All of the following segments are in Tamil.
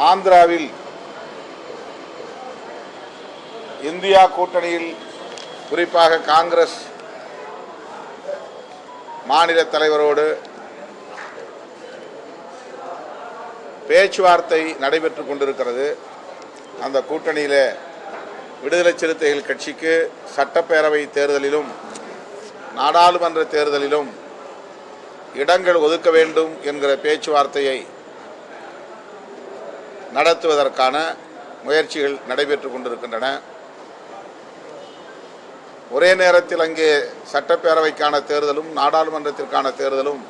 ஆந்திராவில் இந்தியா கூட்டணியில் குறிப்பாக காங்கிரஸ் மாநில தலைவரோடு பேச்சுவார்த்தை நடைபெற்றுக் கொண்டிருக்கிறது. அந்த கூட்டணியில் விடுதலை சிறுத்தைகள் கட்சிக்கு சட்டப்பேரவை தேர்தலிலும் நாடாளுமன்ற தேர்தலிலும் இடங்கள் ஒதுக்க வேண்டும் என்கிற பேச்சுவார்த்தையை நடத்துவதற்கான முயற்சிகள் நடைபெற்றுக் கொண்டிருக்கின்றன. ஒரே நேரத்தில் அங்கே சட்டப்பேரவைக்கான தேர்தலும் நாடாளுமன்றத்திற்கான தேர்தலும்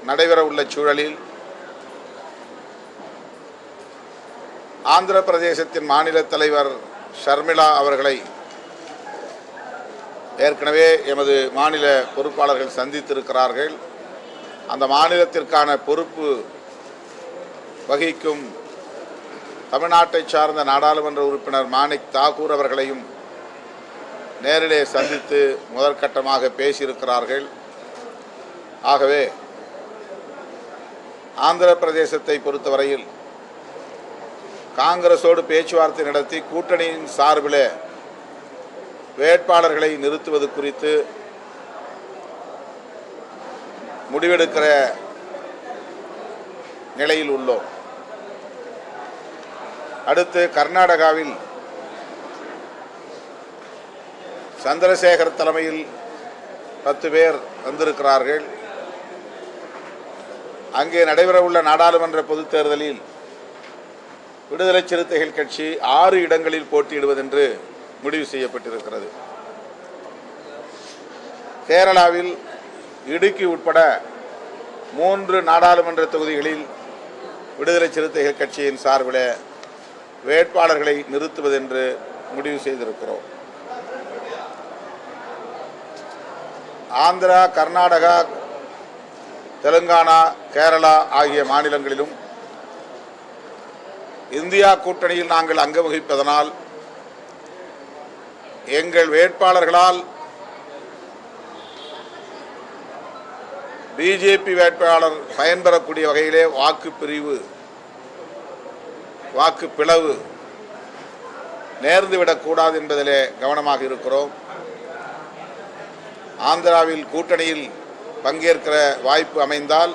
நடைபெற உள்ள சூழலில் ஆந்திர பிரதேசத்தின் மாநில தலைவர் ஷர்மிளா அவர்களை ஏற்கனவே எமது மாநில பொறுப்பாளர்கள் சந்தித்திருக்கிறார்கள். அந்த மாநிலத்திற்கான பொறுப்பு வகிக்கும் தமிழ்நாட்டை சார்ந்த நாடாளுமன்ற உறுப்பினர் மாணிக் தாக்கூர் அவர்களையும் நேரிலே சந்தித்து முதற்கட்டமாக பேசியிருக்கிறார்கள். ஆகவே ஆந்திர பிரதேசத்தை பொறுத்தவரையில் காங்கிரஸோடு பேச்சுவார்த்தை நடத்தி கூட்டணியின் சார்பில் வேட்பாளர்களை நிறுத்துவது குறித்து முடிவெடுக்கிற நிலையில் உள்ளோம். அடுத்து கர்நாடகாவில் சந்திரசேகர் தலைமையில் 10 பேர் வந்திருக்கிறார்கள். அங்கே நடைபெறவுள்ள நாடாளுமன்ற பொதுத் தேர்தலில் விடுதலை சிறுத்தைகள் கட்சி 6 இடங்களில் போட்டியிடுவதென்று முடிவு செய்யப்பட்டிருக்கிறது. கேரளாவில் இடுக்கி உட்பட 3 நாடாளுமன்ற தொகுதிகளில் விடுதலை சிறுத்தைகள் கட்சியின் சார்பில் வேட்பாளர்களை நிறுத்துவதென்று முடிவு செய்திருக்கிறோம். ஆந்திரா, கர்நாடகா, தெலுங்கானா, கேரளா ஆகிய மாநிலங்களிலும் இந்தியா கூட்டணியில் நாங்கள் அங்கம் வகிப்பதனால் எங்கள் வேட்பாளர்களால் பிஜேபி வேட்பாளர் பயன்பெறக்கூடிய வகையிலே வாக்கு பிளவு நேர்ந்துவிடக்கூடாது என்பதிலே கவனமாக இருக்கிறோம். ஆந்திராவில் கூட்டணியில் பங்கேற்கிற வாய்ப்பு அமைந்தால்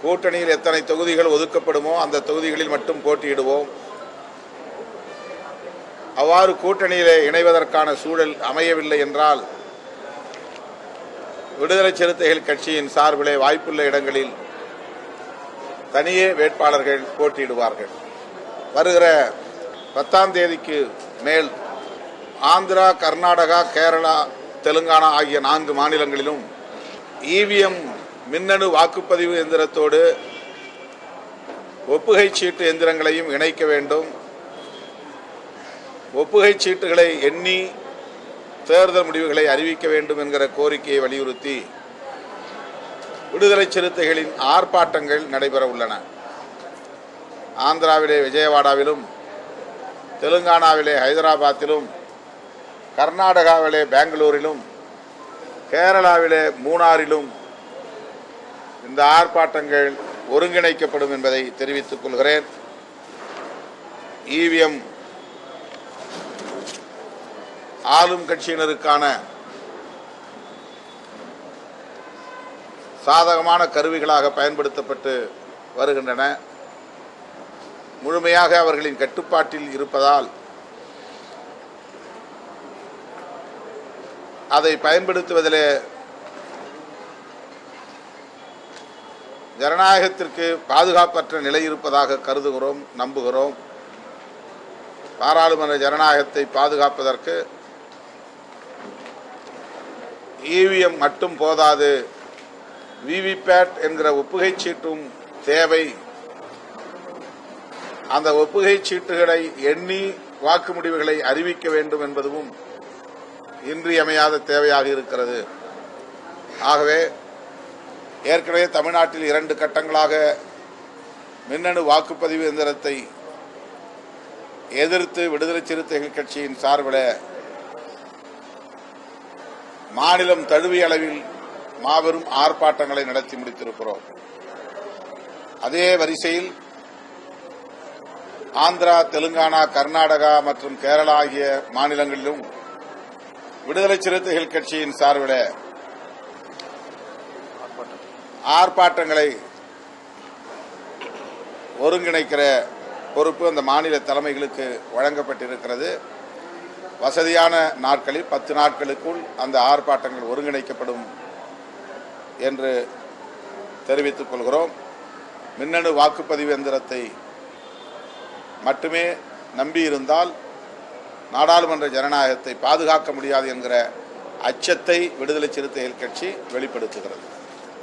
கூட்டணியில் எத்தனை தொகுதிகள் ஒதுக்கப்படுமோ அந்த தொகுதிகளில் மட்டும் போட்டியிடுவோம். அவ்வாறு கூட்டணியிலே இணைவதற்கான சூழல் அமையவில்லை என்றால் விடுதலை சிறுத்தைகள் கட்சியின் சார்பிலே வாய்ப்புள்ள இடங்களில் தனியே வேட்பாளர்கள் போட்டியிடுவார்கள். வருகிற 10ஆம் தேதிக்கு மேல் ஆந்திரா, கர்நாடகா, கேரளா, தெலுங்கானா ஆகிய 4 மாநிலங்களிலும் இவிஎம் மின்னணு வாக்குப்பதிவு எந்திரத்தோடு ஒப்புகை சீட்டு எந்திரங்களையும் இணைக்க வேண்டும். ஒப்புகை சீட்டுகளை எண்ணி தேர்தல் முடிவுகளை அறிவிக்க வேண்டும் என்கிற கோரிக்கையை வலியுறுத்தி விடுதலை சிறுத்தைகளின் ஆர்ப்பாட்டங்கள் நடைபெற உள்ளன. ஆந்திராவிலே விஜயவாடாவிலும், தெலுங்கானாவிலே ஹைதராபாத்திலும், கர்நாடகாவிலே பெங்களூரிலும், கேரளாவிலே மூணாறிலும் இந்த ஆர்ப்பாட்டங்கள் ஒருங்கிணைக்கப்படும் என்பதை தெரிவித்துக் கொள்கிறேன். இவிஎம் ஆளும் கட்சியினருக்கான சாதகமான கருவிகளாக பயன்படுத்தப்பட்டு வருகின்றன. முழுமையாக அவர்களின் கட்டுப்பாட்டில் இருப்பதால் அதை பயன்படுத்துவதிலே ஜனநாயகத்திற்கு பாதுகாப்பற்ற நிலை இருப்பதாக கருதுகிறோம், நம்புகிறோம். பாராளுமன்ற ஜனநாயகத்தை பாதுகாப்பதற்கு இவிஎம் மட்டும் போதாது, விவிபேட் என்கிற ஒப்புகை சீட்டும் தேவை. அந்த ஒப்புகை சீட்டுகளை எண்ணி வாக்கு முடிவுகளை அறிவிக்க வேண்டும் என்பதும் இன்றியமையாத தேவையாக இருக்கிறது. ஆகவே ஏற்கனவே தமிழ்நாட்டில் 2 கட்டங்களாக மின்னணு வாக்குப்பதிவு எந்திரத்தை எதிர்த்து விடுதலை சிறுத்தைகள் கட்சியின் சார்பில் மாநிலம் தழுவிய அளவில் மாபெரும் ஆர்ப்பாட்டங்களை நடத்தி முடித்திருக்கிறோம். அதே வரிசையில் ஆந்திரா, தெலுங்கானா, கர்நாடகா மற்றும் கேரளா ஆகிய மாநிலங்களிலும் விடுதலை சிறுத்தைகள் கட்சியின் சார்பில் ஆர்ப்பாட்டங்களை ஒருங்கிணைக்கிற பொறுப்பு அந்த மாநில தலைமைகளுக்கு வழங்கப்பட்டிருக்கிறது. வசதியான நாட்களில் 10 நாட்களுக்குள் அந்த ஆர்ப்பாட்டங்கள் ஒருங்கிணைக்கப்படும் என்று தெரிவித்துக் கொள்கிறோம். மின்னணு வாக்குப்பதிவு எந்திரத்தை மட்டுமே நம்பியிருந்தால் நாடாளுமன்ற ஜனநாயகத்தை பாதுகாக்க முடியாது என்கிற அச்சத்தை விடுதலை சிறுத்தைகள் கட்சி வெளிப்படுத்துகிறது.